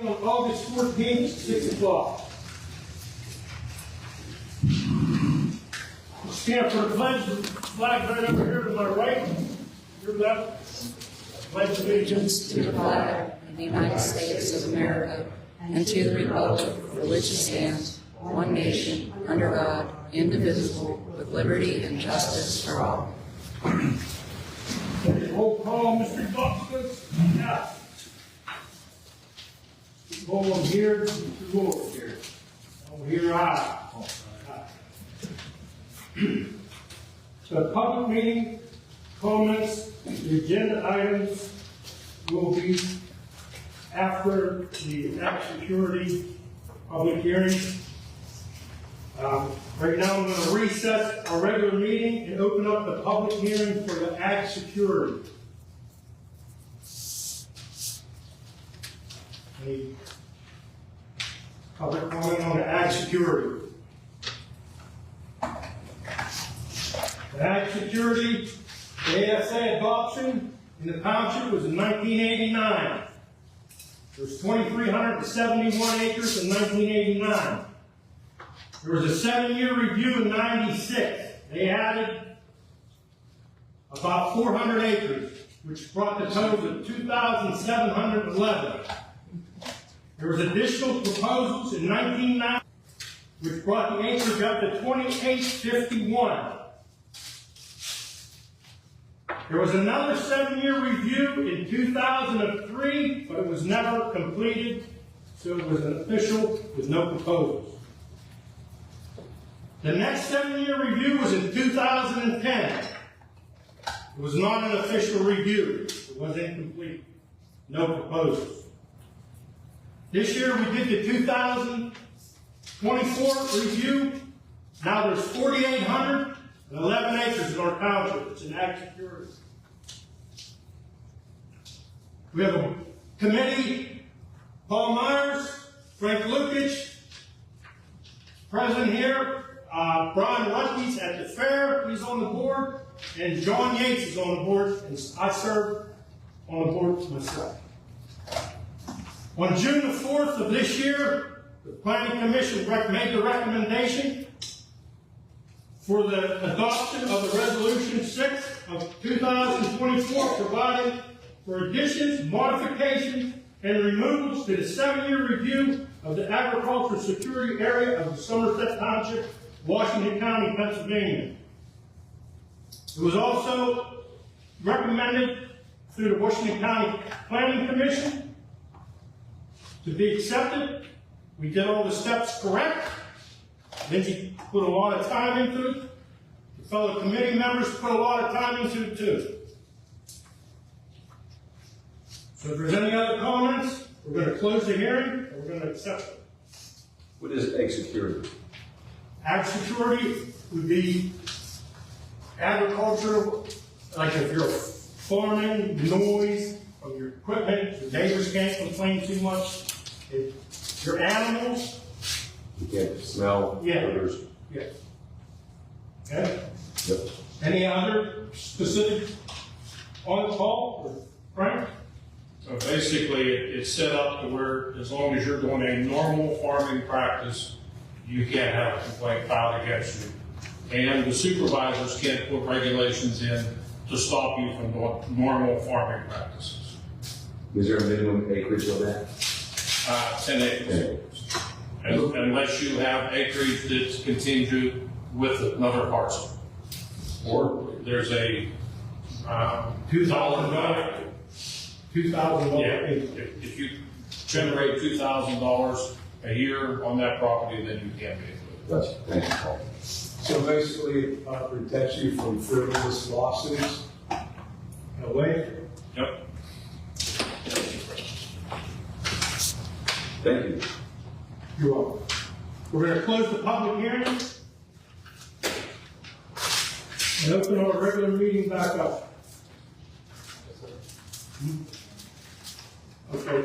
On August 14th, 6 o'clock. Stand for the pledge. The flag right over here to my right, your left. Pledge allegiance To the flag of the United States of America and to the republic for which it stands, one nation, under God, indivisible, with liberty and justice for all. Roll call, Mr. Buckles. Yeah. Roll on here, Mr. Lord here. Over here, aye. So public meeting comments, the agenda items will be after the Ag Security public hearing. Right now I'm going to recess our regular meeting and open up the public hearing for the Ag Security. Any public comment on the Ag Security? The Ag Security, the ASA adoption in the township was in 1989. There was 2,371 acres in 1989. There was a 7-year review in 96. They added about 400 acres, which brought the total to 2,711. There was additional proposals in 1990, which brought the acreage up to 2,851. There was another 7-year review in 2003, but it was never completed, so it was an official with no proposals. The next 7-year review was in 2010. It was not an official review. It was incomplete. No proposals. This year we did the 2024 review. Now there's 4,811 acres in our township. It's an Ag Security. We have a committee, Paul Myers, Frank Lukich, president here, Brian Rutkes at the fair, he's on the board, and John Yates is on the board, and I serve on the board myself. On June the 4th of this year, the Planning Commission made the recommendation for the adoption of the Resolution 6 of 2024, providing for additions, modifications, and removals to the 7-year review of the agricultural security area of the Somerset Township, Washington County, Pennsylvania. It was also recommended through the Washington County Planning Commission to be accepted. We did all the steps correct. Lindsay put a lot of time into it. The fellow committee members put a lot of time into it too. So if there's any other comments, we're going to close the hearing and we're going to accept it. What is Ag Security? Ag Security would be agricultural, like if you're farming, noise from your equipment, your neighbors can't complain too much. If your animals, You can't smell odors. yes. Okay? Yep. Any other specific on call, or Frank? So basically, it's set up to where as long as you're doing a normal farming practice, you can't have a complaint filed against you. And the supervisors can't put regulations in to stop you from doing normal farming practices. Is there a minimum acreage on that? 10 acres. Unless you have acreage that's contingent with another parcel. Or there's a $2,000. $2,000. Yeah, if you generate $2,000 a year on that property, then you can be included. Gotcha. Thank you, Paul. So basically, it protects you from frivolous lawsuits. Away. Yep. Thank you. You're welcome. We're going to close the public hearing and open our regular meeting back up. Okay,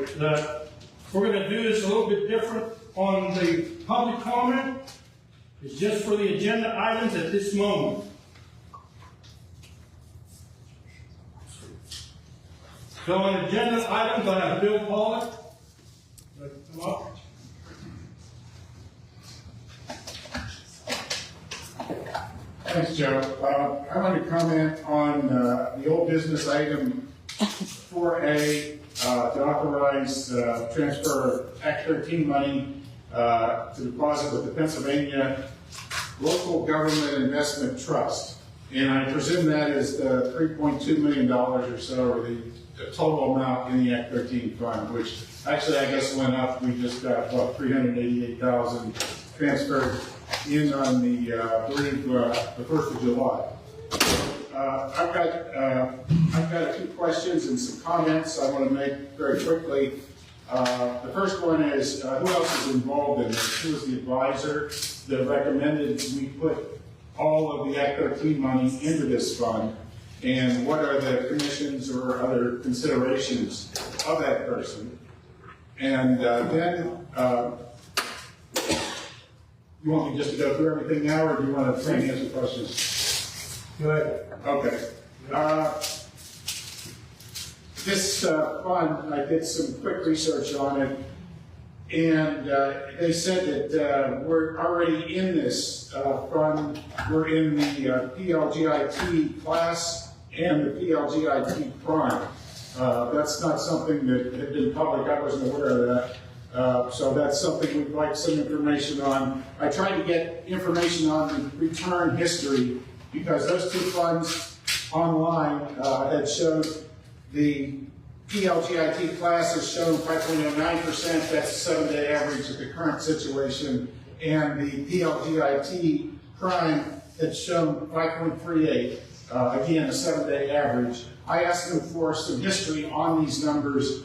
what we're going to do is a little bit different on the public comment. It's just for the agenda items at this moment. So on agenda items, I have Bill Pollock, Thanks, Joe. I want to comment on the old business item 4A to authorize transfer of Act 13 money to deposit with the Pennsylvania Local Government Investment Trust. And I presume that is the $3.2 million or so, or the total amount in the Act 13 fund, which actually I guess went up. We just got, what, $388,000 transferred in on the, I believe, the 1st of July. I've got a few questions and some comments I want to make very quickly. The first one is, who else is involved in this? Who was the advisor that recommended we put all of the Act 13 money into this fund? And what are the commissions or other considerations of that person? And then, you want me just to go through everything now, or do you want to answer questions? Go ahead. Okay. This fund, I did some quick research on it, and they said that we're already in this fund. We're in the PLGIT class and the PLGIT prime. That's not something that had been public. I wasn't aware of that. So that's something we'd like some information on. I tried to get information on the return history because those two funds online had showed the PLGIT class has shown 5.09%, that's a 7-day average of the current situation, and the PLGIT prime had shown 5.38, again a 7-day average. I asked them for some history on these numbers.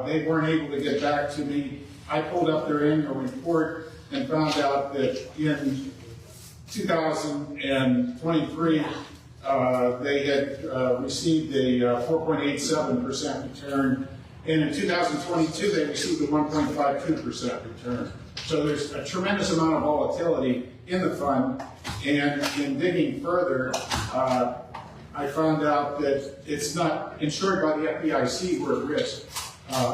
They weren't able to get back to me. I pulled up their annual report and found out that in 2023, they had received a 4.87% return, and in 2022, they received a 1.52% return. So there's a tremendous amount of volatility in the fund, and in digging further, I found out that it's not insured by the FDIC. We're at risk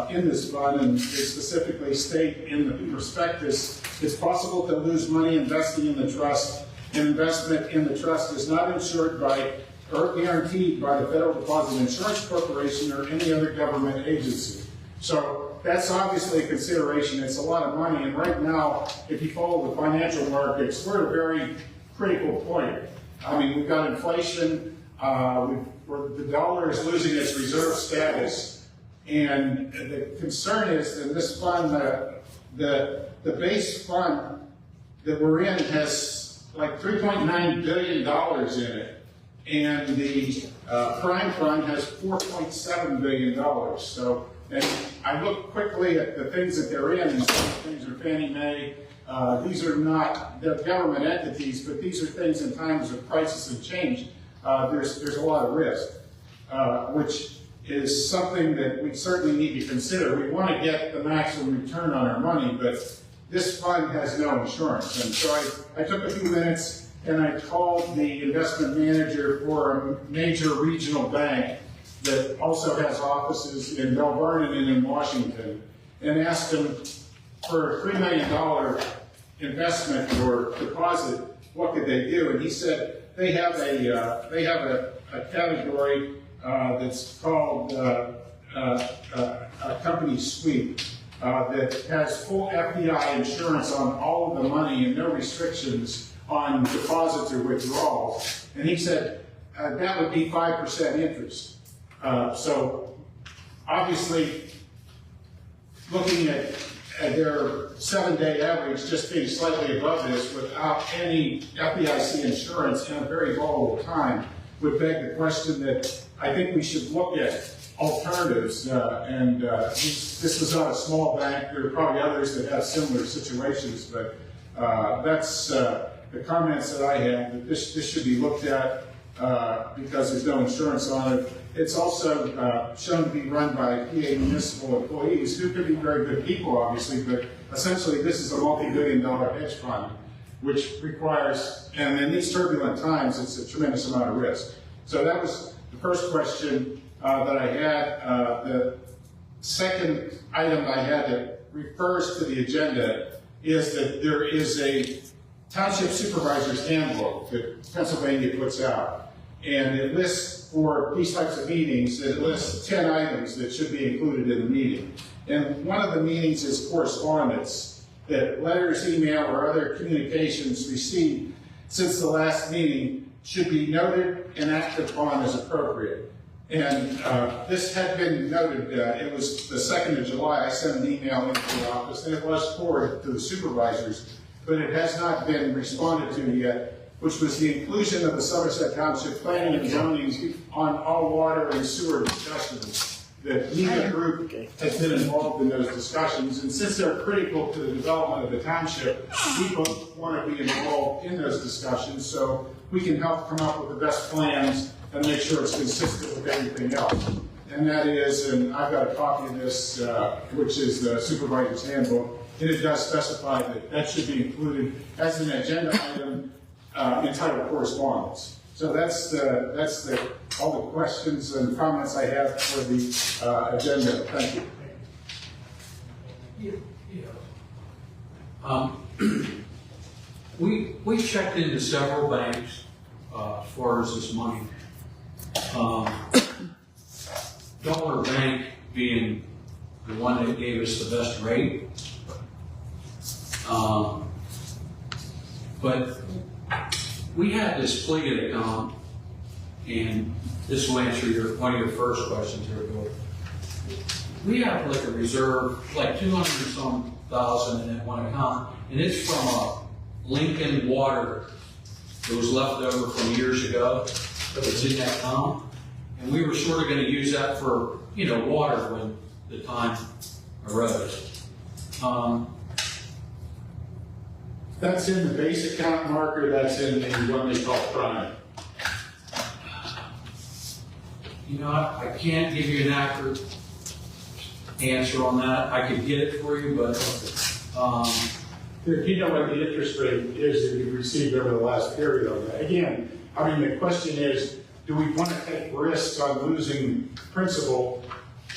in this fund, and they specifically state in the prospectus, it's possible to lose money investing in the trust. An investment in the trust is not insured by or guaranteed by the Federal Deposit Insurance Corporation or any other government agency. So that's obviously a consideration. It's a lot of money, and right now, if you follow the financial markets, we're at a very critical point. I mean, we've got inflation, the dollar is losing its reserve status, and the concern is that this fund, the base fund that we're in has like $3.9 billion in it, and the prime fund has $4.7 billion. So, and I looked quickly at the things that they're in, and some things are Fannie Mae. These are not, they're government entities, but these are things in times of crisis and change. There's a lot of risk, which is something that we certainly need to consider. We want to get the maximum return on our money, but this fund has no insurance. And so I took a few minutes and I called the investment manager for a major regional bank that also has offices in Bell Vernon and in Washington, and asked him for a $3 million investment or deposit, what could they do? And he said they have a category that's called a company sweep that has full FBI insurance on all of the money and no restrictions on deposits or withdrawals. And he said that would be 5% interest. So obviously, looking at their 7-day average just being slightly above this without any FDIC insurance in a very volatile time would beg the question that I think we should look at alternatives. This was not a small bank. There are probably others that have similar situations, but that's the comments that I had, that this should be looked at because there's no insurance on it. It's also shown to be run by PA municipal employees who could be very good people, obviously, but essentially this is a multi-billion-dollar hedge fund, which requires, and in these turbulent times, it's a tremendous amount of risk. So that was the first question that I had. The second item I had that refers to the agenda is that there is a Township Supervisor's Handbook that Pennsylvania puts out. And it lists, for these types of meetings, it lists 10 items that should be included in the meeting. And one of the meetings is correspondence, that letters, email, or other communications received since the last meeting should be noted and acted upon as appropriate. And this had been noted, it was the 2nd of July, I sent an email into the office, and it was forwarded to the supervisors, but it has not been responded to yet, which was the inclusion of the Somerset Township Planning and Zoning on all water and sewer discussions. That neither group has been involved in those discussions, and since they're critical to the development of the township, we both want to be involved in those discussions so we can help come up with the best plans and make sure it's consistent with everything else. And that is, and I've got a copy of this, which is the Supervisor's Handbook, and it does specify that that should be included as an agenda item entitled correspondence. So that's all the questions and comments I have for the agenda. Thank you. We checked into several banks as far as this money. Dollar Bank being the one that gave us the best rate. But we had this Pliget account, and this will answer one of your first questions here, Bill. We have like a reserve, like 200 and some thousand in that one account, and it's from a Lincoln water that was left over from years ago that was in that account. And we were sort of going to use that for, water when the time arose. That's in the base account marker, that's in the one they call prime. I can't give you an accurate answer on that. I could get it for you, but Do you know what the interest rate is that you've received over the last period on that? Again, the question is, do we want to take risks on losing principal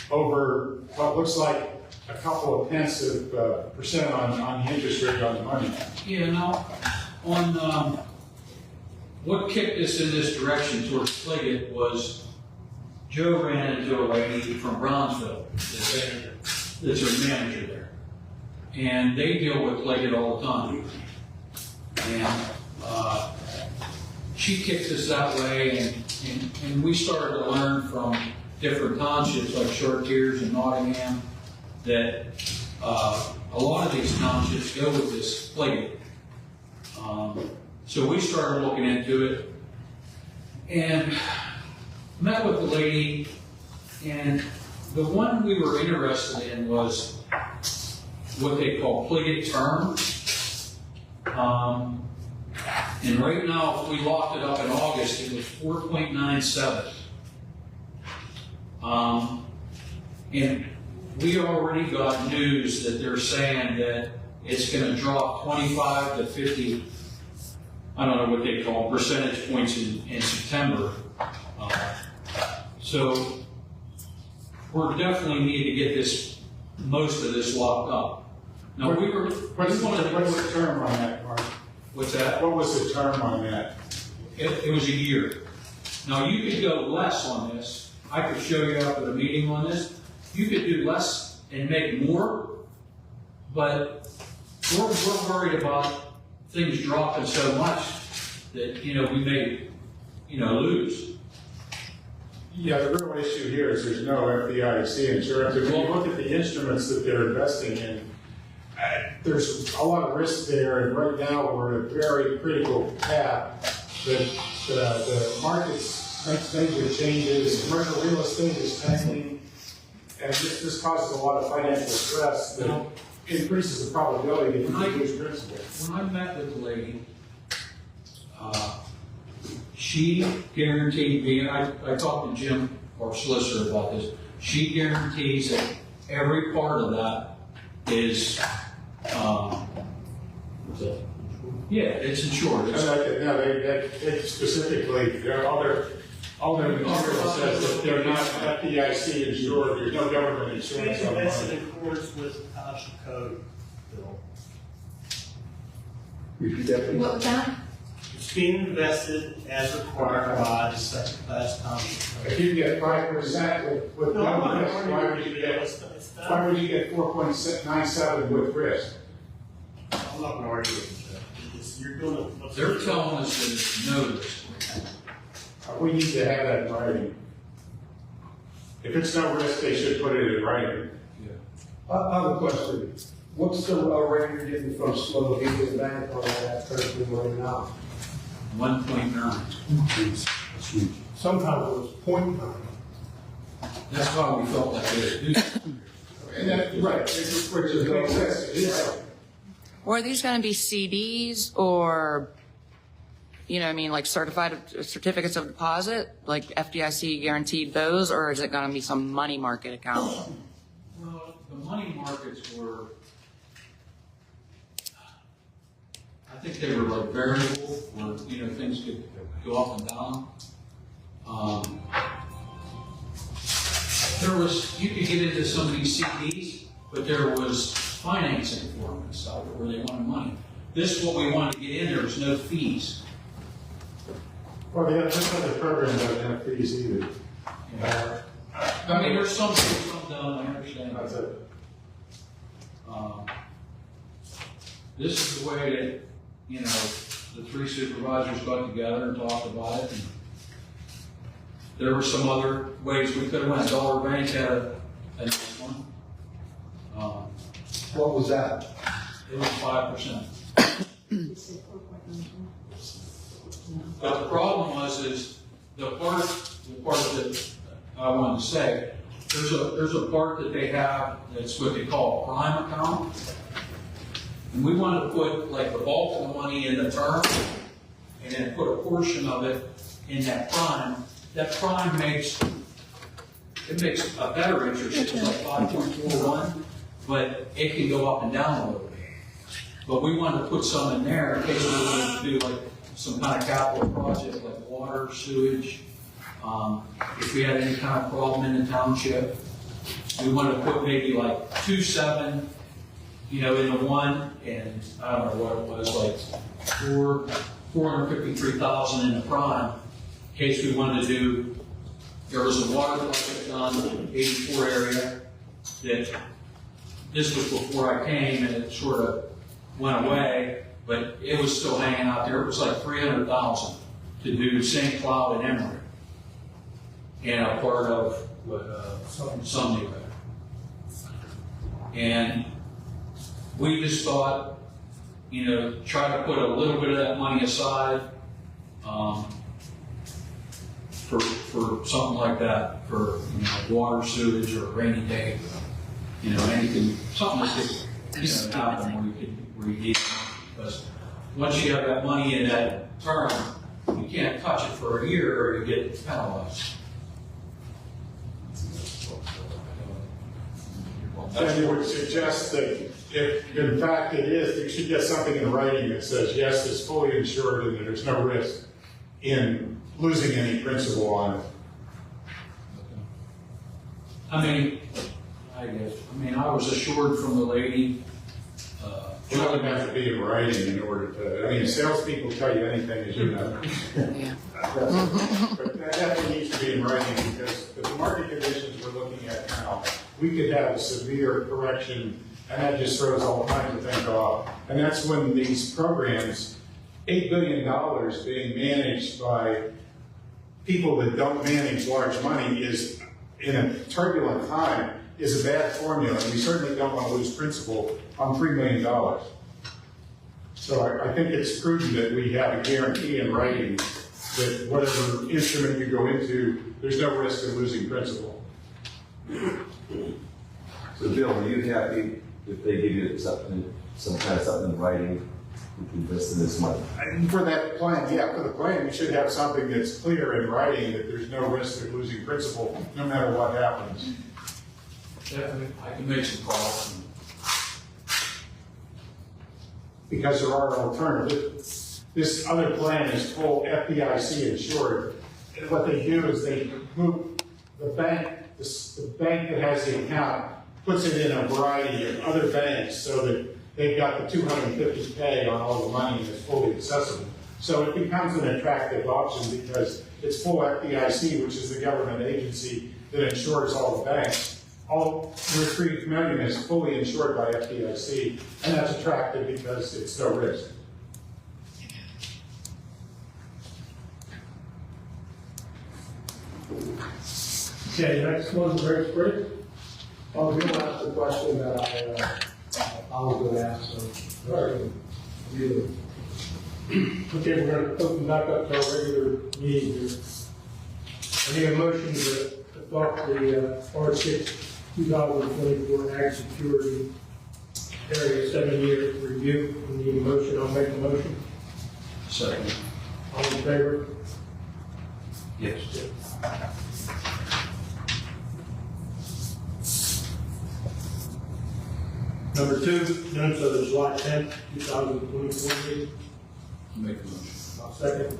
over what looks like a couple of tenths of percent on the interest rate on the money? On what kicked us in this direction towards Pliget was Joe ran into a lady from Brownsville that's her manager there. And they deal with Pliget all the time. And she kicked us that way, and we started to learn from different townships like Short Tears and Nottingham that a lot of these townships go with this Pliget. So we started looking into it and met with the lady, and the one we were interested in was what they call Pliget term. And right now, if we locked it up in August, it was 4.97. And we already got news that they're saying that it's going to drop 25 to 50, I don't know what they call percentage points in September. So we're definitely need to get most of this locked up. Now What's the term on that, Mark? What's that? What was the term on that? It was a year. Now you could go less on this. I could show you after the meeting on this. You could do less and make more, but we're worried about things dropping so much that we may lose. Yeah, the real issue here is there's no FDIC insurance. If you look at the instruments that they're investing in, there's a lot of risk there, and right now we're at a very critical path that the markets makes major changes, commercial real estate is tanking, and this causes a lot of financial stress that increases the probability that you lose principal. When I met with the lady, she guaranteed me, and I talked to Jim, our solicitor, about this, she guarantees that every part of that is, it's insured. They specifically, all their material says that they're not FDIC insured, there's no government insurance on the It's money. in accordance with township code, Bill. Repeat that, please. What was that? It's being invested as required by the second class Congress. If you get 5% with No, no I'm risk, not why would arguing you with you. get, It's why not, would you get 4.97 with risk? I'm not gonna argue with you. You're doing it. They're telling us that it's no risk. We need to have that in writing. If it's no risk, they should put it in writing. I have a question. What's the rate you're getting from Slow Heating Bank on that currently right now? 1.9. Sometimes it was 0.9. That's why we felt like we had to do that. And that, right, which is makes sense. Or are these going to be CDs or, you know, I mean, like certified certificates of deposit, like FDIC guaranteed those, or is it going to be some money market account? Well, the money markets were, I think they were like variable, where, you know, things could go up and down. There was, you could get into some of these CDs, but there was financing for them and stuff, where they wanted money. This is what we wanted to get in, there was no fees. Well, this other program doesn't have fees either. I mean, there's some done, I understand. That's it. This is the way that, you know, the three supervisors got together and talked about it. And there were some other ways we could have went. Dollar Bank had a nice one. What was that? It was 5%. But the problem is the part that I wanted to say, there's a part that they have that's what they call a prime account. And we wanted to put like the bulk of the money in the term and then put a portion of it in that prime. That prime makes a better interest. It's like 5.41, but it can go up and down a little bit. But we wanted to put some in there in case we wanted to do like some kind of capital project like water, sewage. If we had any kind of problem in the township, we wanted to put maybe like 2.7, you know, into one, and I don't know what it was, like 453,000 in the prime, in case we wanted to do. There was a water project done, 84 area, that this was before I came, and it sort of went away, but it was still hanging out there. It was like 300,000 to do St. Cloud and Emory, and a part of Sunday Road. And we just thought, you know, try to put a little bit of that money aside for something like that, for, you know, water, sewage, or a rainy day, you know, anything, something that could, you know, happen where you need it. Because once you have that money in that term, you can't touch it for a year or you get penalized. And you would suggest that if in fact it is, you should get something in writing that says, yes, it's fully insured and that there's no risk in losing any principal on it. I mean, I was assured from the lady. It doesn't have to be in writing in order to, I mean, salespeople tell you anything, as you know. Yeah. But that definitely needs to be in writing, because the market conditions we're looking at now, we could have a severe correction, and that just throws all kinds of things off. And that's when these programs, $8 billion being managed by people that don't manage large money is, in a turbulent time, is a bad formula, and we certainly don't want to lose principal on $3 million. So I think it's prudent that we have a guarantee in writing that whatever instrument you go into, there's no risk of losing principal. So Bill, are you happy if they give you something, some kind of something in writing, we can invest in this money? And for that plan, yeah, for the plan, we should have something that's clear in writing that there's no risk of losing principal, no matter what happens. Definitely, I can make some calls. Because there are alternatives. This other plan is full FDIC insured. And what they do is they move the bank that has the account puts it in a variety of other banks so that they've got the 250K on all the money and it's fully accessible. So it becomes an attractive option because it's full FDIC, which is the government agency that insures all the banks. All Retreat Million is fully insured by FDIC, and that's attractive because it's no risk. Okay, next one's very quick. Oh, you asked the question that I was going to ask, so. All right. You. Okay, we're going to open back up to our regular meeting here. I need a motion to adopt the R6 2024 Ag Security Area 7-year review. We need a motion. I'll make the motion. Second. All in favor? Yes. Number 2, minutes of the July 10th, 2024 meeting. Make a motion. I'll second.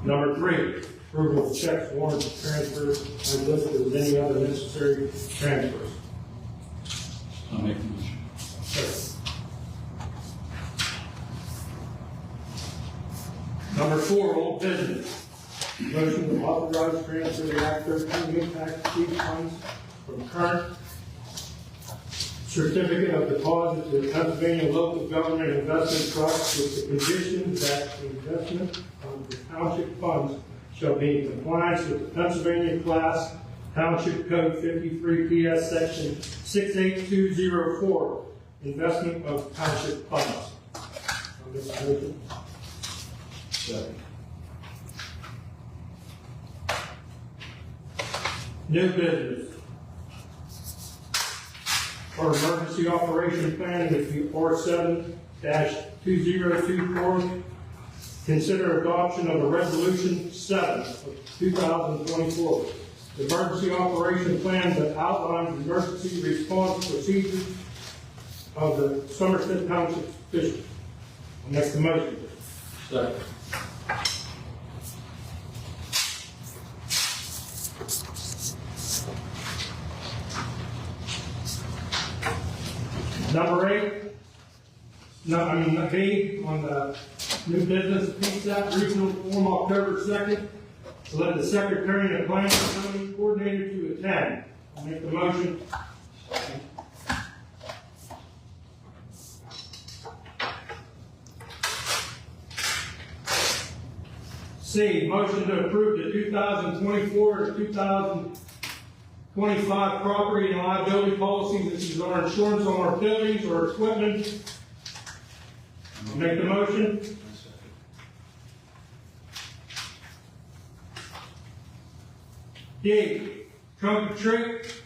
Number 3, approval of checks, warrants, transfers, and listed as any other necessary transfers. I'll make a motion. Second. Number 4, old business. Motion to authorize transfer the Act 13 impact fee funds from current certificate of deposit to the Pennsylvania Local Government Investment Trust with the condition that the investment of the township funds shall be in compliance with the Pennsylvania Class Township Code 53 PS Section 68204, investment of township funds. On this motion. Second. New business. Our emergency operation plan is the R7-2024. Consider adoption of a resolution 7 of 2024. The emergency operation plan that outlines emergency response procedures of the Somerset Township District. I'll make the motion. Second. Number 8, B on the new business, PSAP regional form October 2nd. To let the secretary and the planning and zoning coordinator to attend. I'll make the motion. C, motion to approve the 2024 to 2025 property and liability policies. This is our insurance on our buildings or equipment. I'll make the motion. D, trunk or treat,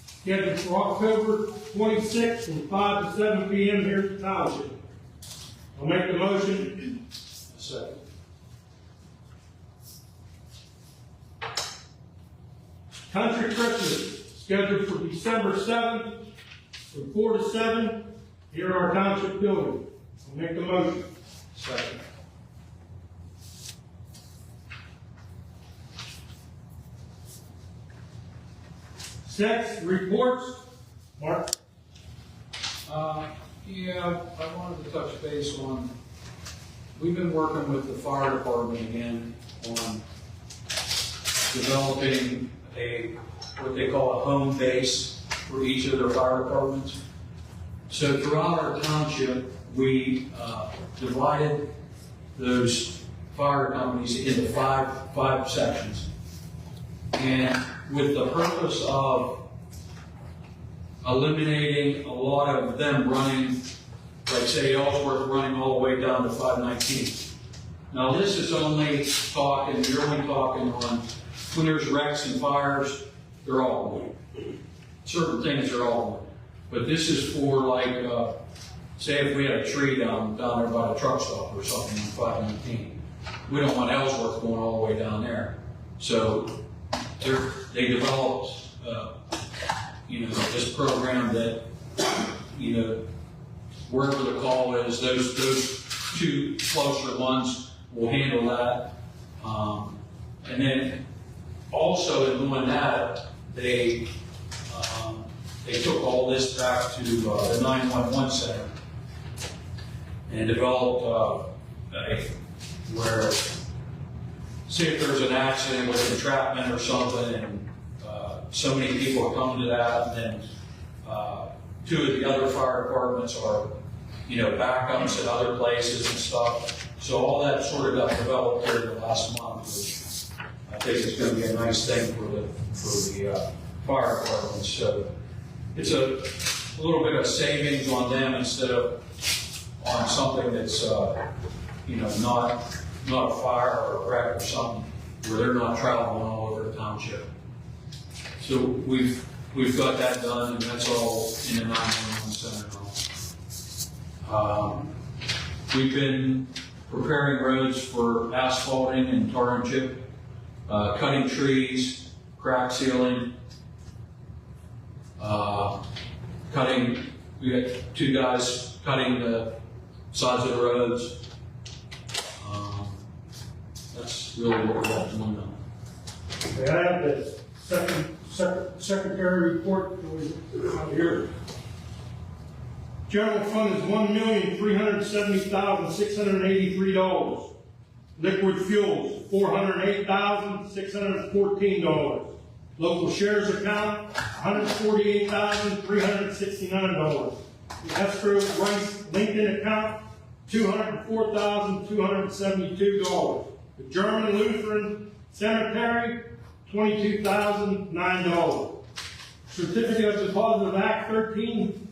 scheduled for October 26th from 5 to 7 p.m. here at the township. I'll make the motion. Second. Country Christmas, scheduled for December 7th from 4 to 7 here at our township building. I'll make the motion. Second. Sex reports, Mark. Yeah, I wanted to touch base on, we've been working with the fire department again on developing what they call a home base for each of their fire departments. So throughout our township, we divided those fire companies into five sections. And with the purpose of eliminating a lot of them running, like say Ellsworth running all the way down to 519. Now this is only talking, you're only talking on when there's wrecks and fires, they're all one. Certain things are all one. But this is for like, say if we had a tree down there by the truck stop or something on 519. We don't want Ellsworth going all the way down there. So they developed, this program that, wherever the call is, those two closer ones will handle that. And then also in doing that, they took all this back to the 911 center and developed where, see if there's an accident with entrapment or something, and so many people come to that, and then two of the other fire departments are, backups at other places and stuff. So all that sort of got developed here in the last month, which I think is going to be a nice thing for the fire department. So it's a little bit of savings on them instead of on something that's not a fire or a wreck or something where they're not traveling all over the township. So we've got that done, and that's all in the 911 center now. We've been preparing roads for asphalting and tar and chip, cutting trees, crack sealing, we got 2 guys cutting the sides of the roads. That's really what we're going on. Okay, I have the secretary report out here. General fund is $1,370,683. Liquid fuels, $408,614. Local shares account, $148,369. The escrow rice Lincoln account, $204,272. The German Lutheran Cemetery, $22,009. Certificate of deposit of Act 13,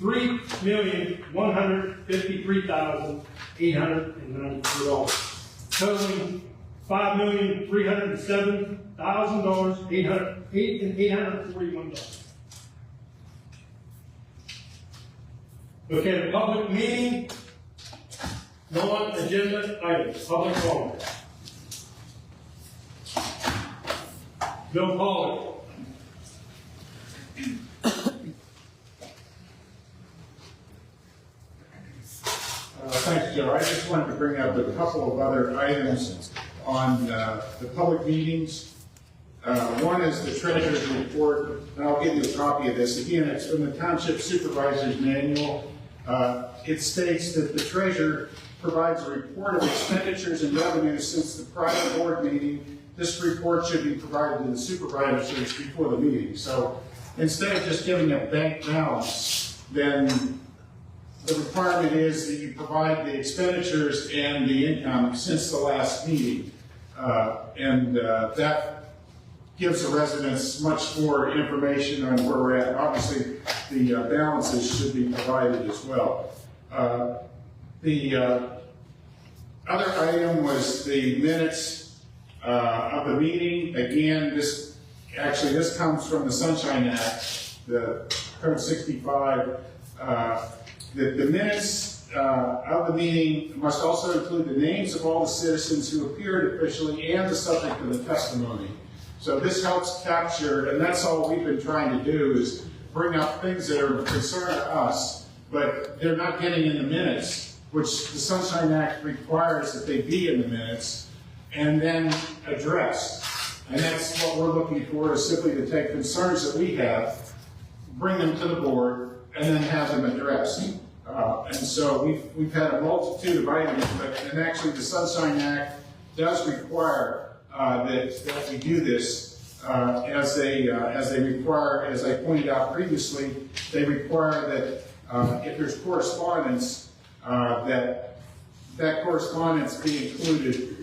$3,153,894. Totaling $5,307,841. Okay, the public meeting, non-agenda items, public comment. Bill Pollard. Thanks, Joe. I just wanted to bring up a couple of other items on the public meetings. One is the treasurer's report, and I'll give you a copy of this. Again, it's from the Township Supervisor's Manual. It states that the treasurer provides a report of expenditures and revenues since the prior board meeting. This report should be provided to the supervisors before the meeting. So instead of just giving a bank balance, then the requirement is that you provide the expenditures and the income since the last meeting. That gives the residents much more information on where we're at. Obviously, the balances should be provided as well. The other item was the minutes of the meeting. Again, this comes from the Sunshine Act, the Code 65. The minutes of the meeting must also include the names of all the citizens who appeared officially and the subject of the testimony. So this helps capture, and that's all we've been trying to do, is bring up things that are of concern to us, but they're not getting in the minutes, which the Sunshine Act requires that they be in the minutes, and then addressed. And that's what we're looking for, is simply to take concerns that we have, bring them to the board, and then have them addressed. And so we've had a multitude of items, and actually the Sunshine Act does require that we do this as they require, as I pointed out previously, they require that if there's correspondence, that correspondence be included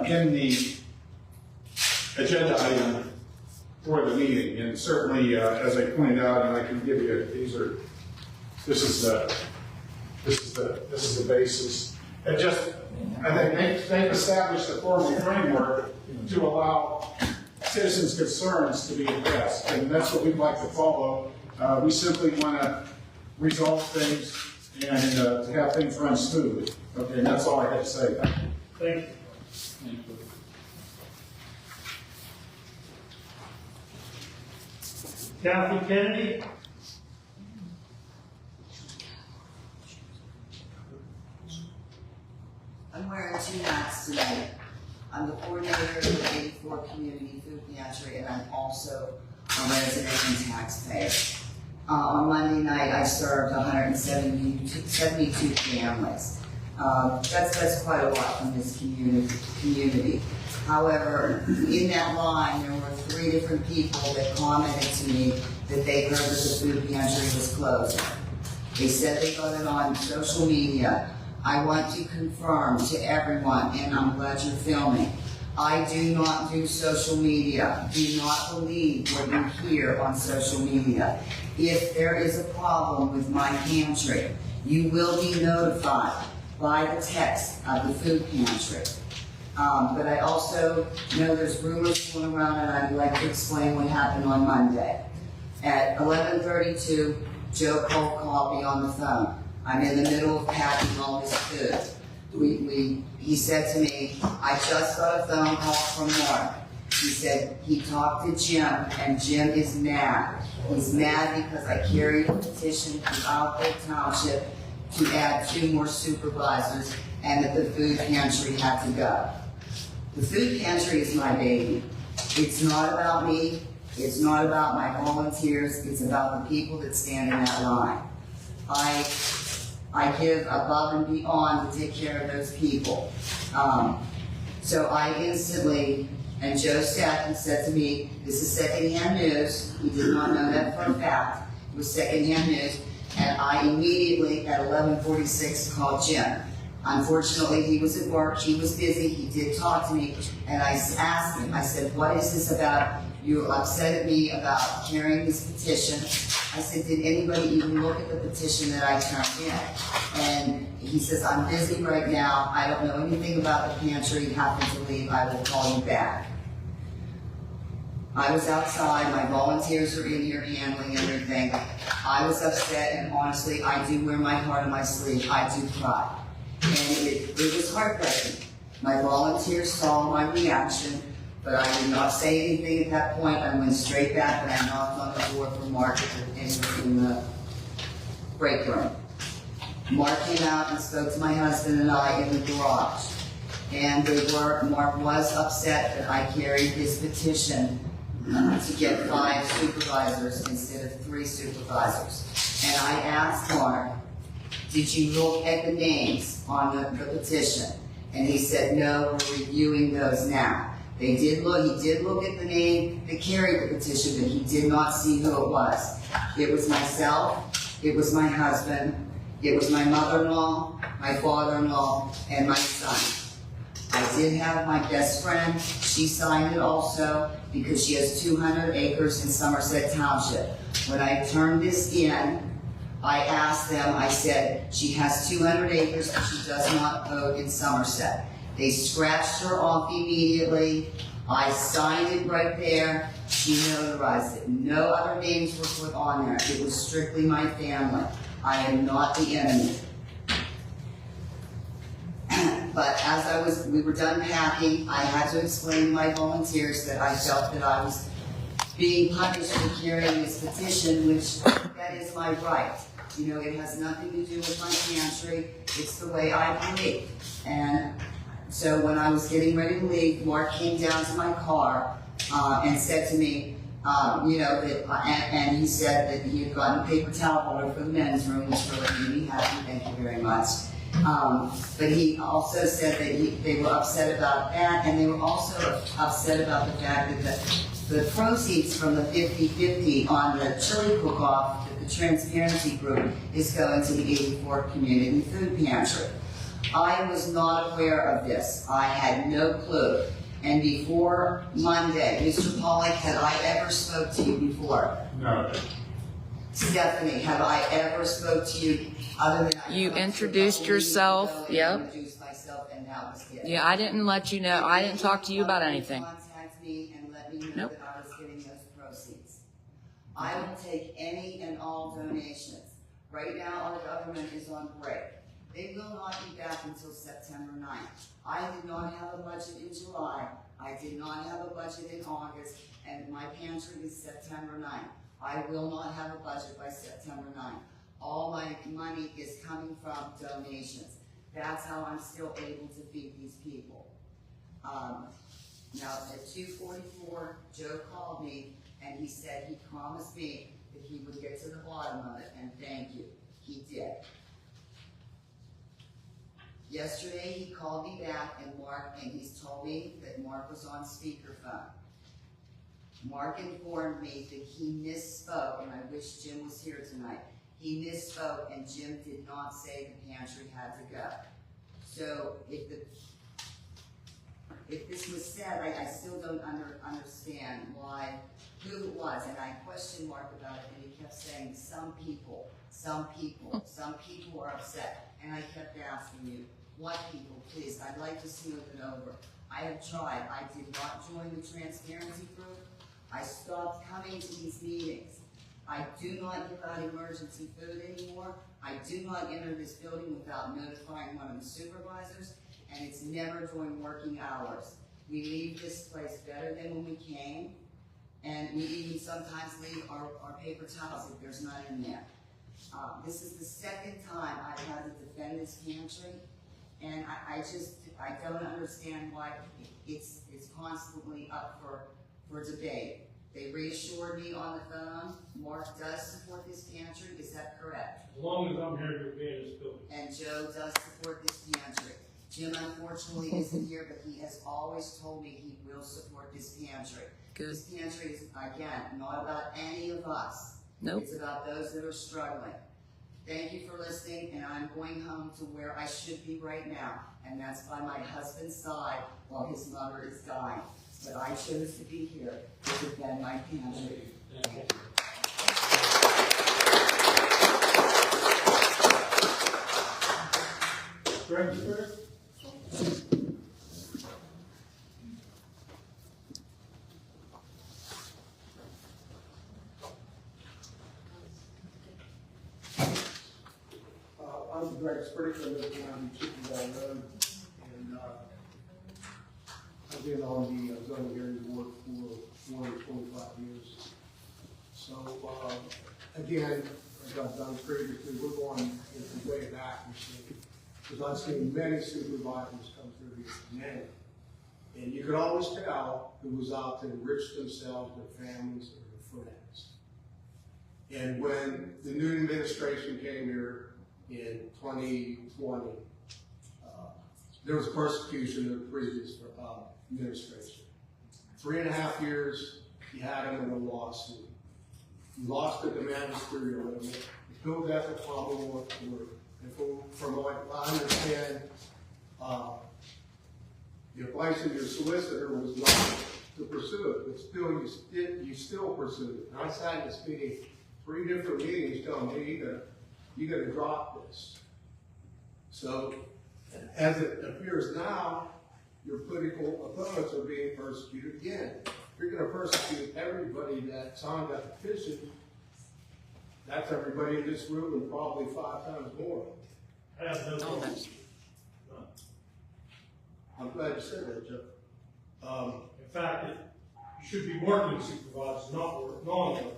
in the agenda item for the meeting. And certainly, as I pointed out, and I can give you, this is the basis. And just, I think they've established a formal framework to allow citizens' concerns to be addressed, and that's what we'd like to follow. We simply want to resolve things and to have things run smoothly. Okay, and that's all I have to say. Thank you. Kathy Kennedy. I'm wearing 2 hats today. I'm the coordinator of the 84 Community Food pantry, and I'm also a resident and taxpayer. On Monday night, I served 172 families. That's quite a lot from this community. However, in that line, there were 3 different people that commented to me that they heard that the food pantry was closing. They said they got it on social media. I want to confirm to everyone, and I'm glad you're filming, I do not do social media. Do not believe what you hear on social media. If there is a problem with my pantry, you will be notified by the text of the food pantry. But I also know there's rumors going around, and I'd like to explain what happened on Monday. At 11:32, Joe Cole called me on the phone. I'm in the middle of packing all his food. He said to me, I just got a phone call from Mark. He said he talked to Jim, and Jim is mad. He's mad because I carried a petition throughout the township to add 2 more supervisors, and that the food pantry had to go. The food pantry is my baby. It's not about me. It's not about my volunteers. It's about the people that stand in that line. I give above and beyond to take care of those people. So I instantly, and Joe Stacken said to me, this is secondhand news. He did not know that for a fact. It was secondhand news. And I immediately, at 11:46, called Jim. Unfortunately, he was at work. He was busy. He did talk to me. And I asked him, I said, what is this about? You're upset at me about carrying this petition. I said, did anybody even look at the petition that I turned in? And he says, I'm busy right now. I don't know anything about the pantry. Happen to leave. I will call you back. I was outside. My volunteers are in here handling everything. I was upset, and honestly, I do wear my heart on my sleeve. I do cry. And it was heartbreaking. My volunteers saw my reaction, but I did not say anything at that point. I went straight back and I knocked on the door for Mark in the break room. Mark came out and spoke to my husband and I in the garage. And Mark was upset that I carried his petition to get 5 supervisors instead of 3 supervisors. And I asked Mark, did you look at the names on the petition? And he said, no, we're reviewing those now. He did look at the name that carried the petition, but he did not see who it was. It was myself, it was my husband, it was my mother-in-law, my father-in-law, and my son. I did have my best friend. She signed it also because she has 200 acres in Somerset Township. When I turned this in, I asked them, I said, she has 200 acres and she does not vote in Somerset. They scratched her off immediately. I signed it right there. She notarized it. No other names were put on there. It was strictly my family. I am not the enemy. But as we were done packing, I had to explain to my volunteers that I felt that I was being punished for carrying this petition, which that is my right. You know, it has nothing to do with my pantry. It's the way I believe. And so when I was getting ready to leave, Mark came down to my car and said to me, you know, and he said that he had gotten a paper towel holder for the men's room, which really made me happy. Thank you very much. But he also said that they were upset about that, and they were also upset about the fact that the proceeds from the 50-50 on the chili cook-off that the Transparency Group is going to the 84th Community Food Pantry. I was not aware of this. I had no clue. And before Monday, Mr. Pollack, had I ever spoke to you before? No. Stephanie, have I ever spoke to you other than You introduced yourself, yep. Introduced myself, and that was it. Yeah, I didn't let you know. I didn't talk to you about anything. Contact me and let me know Nope. that I was getting those proceeds. I will take any and all donations. Right now, our government is on break. They will not be back until September 9th. I did not have a budget in July. I did not have a budget in August, and my pantry is September 9th. I will not have a budget by September 9th. All my money is coming from donations. That's how I'm still able to feed these people. Now, at 2:44, Joe called me and he said he promised me that he would get to the bottom of it, and thank you, he did. Yesterday, he called me back and he's told me that Mark was on speakerphone. Mark informed me that he misspoke, and I wish Jim was here tonight. He misspoke, and Jim did not say the pantry had to go. So if this was said, I still don't understand who it was, and I questioned Mark about it, and he kept saying, some people are upset, and I kept asking you, what people, please, I'd like to smooth it over. I have tried, I did not join the transparency group, I stopped coming to these meetings. I do not give out emergency food anymore, I do not enter this building without notifying one of the supervisors, and it's never during working hours. We leave this place better than when we came, and we even sometimes leave our paper towels if there's none in there. This is the second time I've had to defend this pantry, and I don't understand why it's constantly up for debate. They reassured me on the phone, Mark does support this pantry, is that correct? As long as I'm here, you'll be in this building. And Joe does support this pantry. Jim unfortunately isn't here, but he has always told me he will support this pantry. Good. This pantry is, again, not about any of us. Nope. It's about those that are struggling. Thank you for listening, and I'm going home to where I should be right now, and that's by my husband's side while his mother is dying. But I chose to be here to defend my pantry. Greg, sir? I'm Greg Spriggs, I live on Chicken Road, and I've been on the zoning hearing board for more than 25 years. So, again, as I've done previously, we're going into way back, because I've seen many supervisors come through here, many. And you could always tell who was out to enrich themselves, their families, or their friends. And when the new administration came here in 2020, there was persecution of the previous administration. 3.5 years, you had him in a lawsuit. You lost at the magisterial level. You filled that the Commonwealth Court. And from what I understand, the advice of your solicitor was not to pursue it, but still, you still pursued it. And I sat in this meeting, 3 different meetings telling me, you gotta drop this. So, as it appears now, your political opponents are being persecuted again. You're gonna persecute everybody that signed that petition. That's everybody in this room and probably 5 times more. I have no problem. I'm glad you said that, Joe. In fact, you should be working supervisors, not non-working.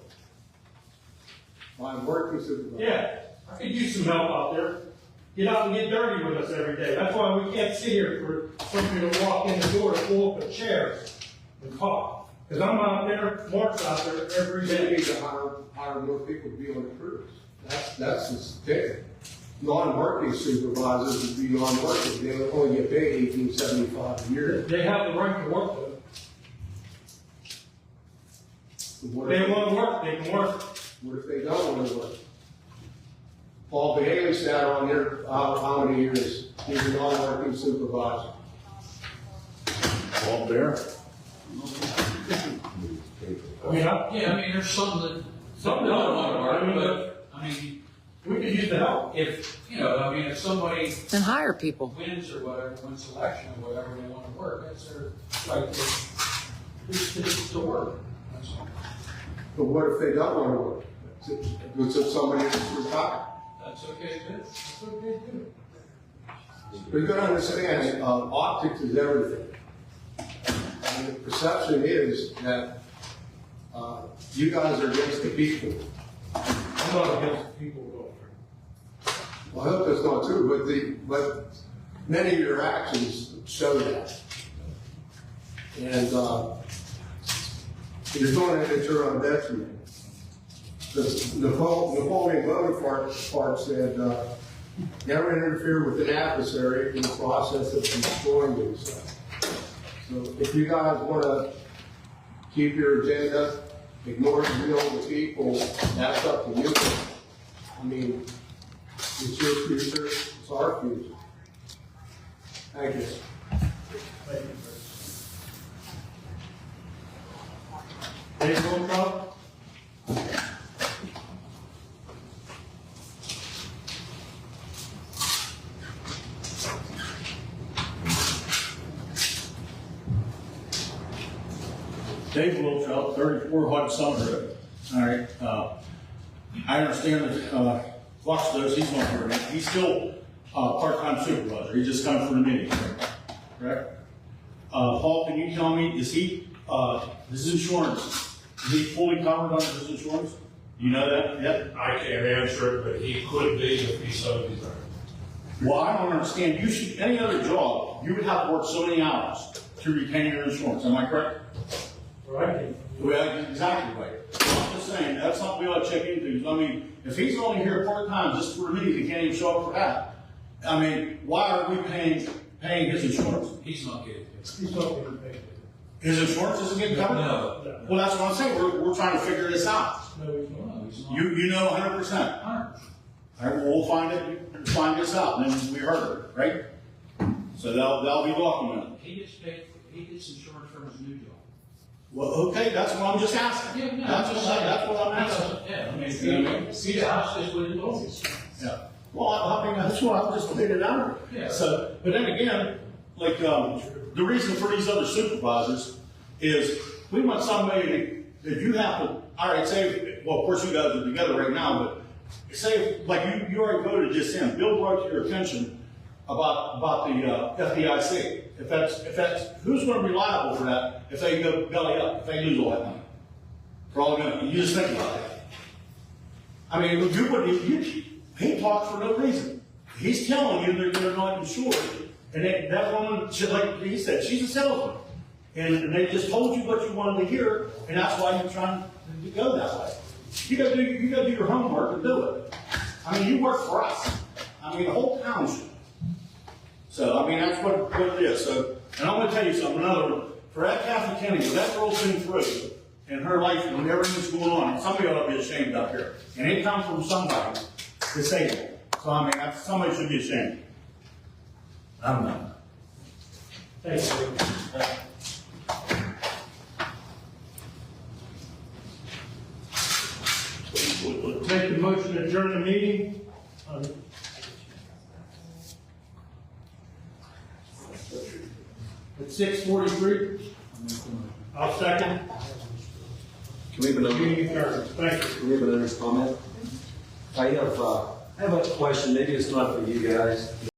I'm working supervisor. Yeah, I could use some help out there. Get out and get dirty with us every day. That's why we can't sit here for somebody to walk in the door to pull up a chair and talk. Because I'm out there, Mark's out there every They day. need to hire more people to be on the crews. That's the thing. Non-working supervisors would be non-working. They would only get paid $18.75 a year. They have the right to work though. What If if they want to work, they can work. what if they don't want to work? Paul Bailey sat on there, how many years? He's a non-working supervisor. Paul Bear? I mean, Yeah, I mean, there's some that Some don't don't. want to work, I mean, but, I mean, we could use the help. if, if somebody Then hire people. wins or whatever, wins election or whatever, they want to work, that's their right to work. That's all. But what if they don't want to work? It's somebody that's retired. That's okay too. That's okay too. But you gotta understand, optics is everything. And the perception is that, you guys are against the people. I'm not against the people going there. Well, I hope that's not true, but many of your actions show that. And, you're doing it at your own detriment. Napoleon Bonaparte said, never interfere with an adversary in the process of destroying himself. So if you guys want to keep your agenda, ignore the will of the people, that's up to you. I mean, it's your future, it's our future. Thank you. Thank you. Dave, roll call. Dave Wiltrout, 34 Hudson Road. All right, I understand that Fox knows he's not here. He's still part-time supervisor. He just comes for the meeting, correct? Paul, can you tell me, is he, his insurance, is he fully covered under his insurance? You know that yet? I can't answer it, but he could be if he so desired. Well, I don't understand. You should, any other job, you would have to work so many hours to retain your insurance. Am I correct? Right. Well, exactly right. I'm just saying, that's something we ought to check into. I mean, if he's only here part-time just for a meeting, he can't even show up for that. I mean, why are we paying his insurance? He's not getting it. He's not getting paid. His insurance isn't getting covered? No. Well, that's what I'm saying. We're trying to figure this out. No, he's not. No, he's not. You know 100%. All right, well, we'll find this out, and then we heard it, right? So that'll be documented. He gets paid, he gets insurance from his new job. Well, okay, that's what I'm just asking. Yeah, no, That's what I'm asking. Yeah, I mean, see, the house is what it is. Yeah. Well, I mean, that's what I'm just cleaning it out. Yeah. So, but then again, like, the reason for these other supervisors is we want somebody that you have to, all right, say, well, of course you guys are together right now, but say, like, you already voted this in. Bill brought to your attention about the FDIC. If that's, who's going to be liable for that if they go belly up, if they lose all that money? For all you just think about it. I mean, he talks for no reason. He's telling you they're not insured. And that woman, like he said, she's a salesman. And they just told you what you wanted to hear, and that's why you're trying to go that way. You gotta do your homework and do it. I mean, you work for us. I mean, the whole town should. So, I mean, that's what it is. So, and I'm gonna tell you something, another one. For that Catholic County, what that girl's been through in her life and everything that's going on, somebody ought to be ashamed up here. And it comes from somebody disabled. So, I mean, somebody should be ashamed. I'm not. Thank you. Make the motion to adjourn the meeting. At 6:43. I'll second. Can we have another, Meeting adjourned. Thank you. can we have another comment? I have a question, maybe it's not for you guys.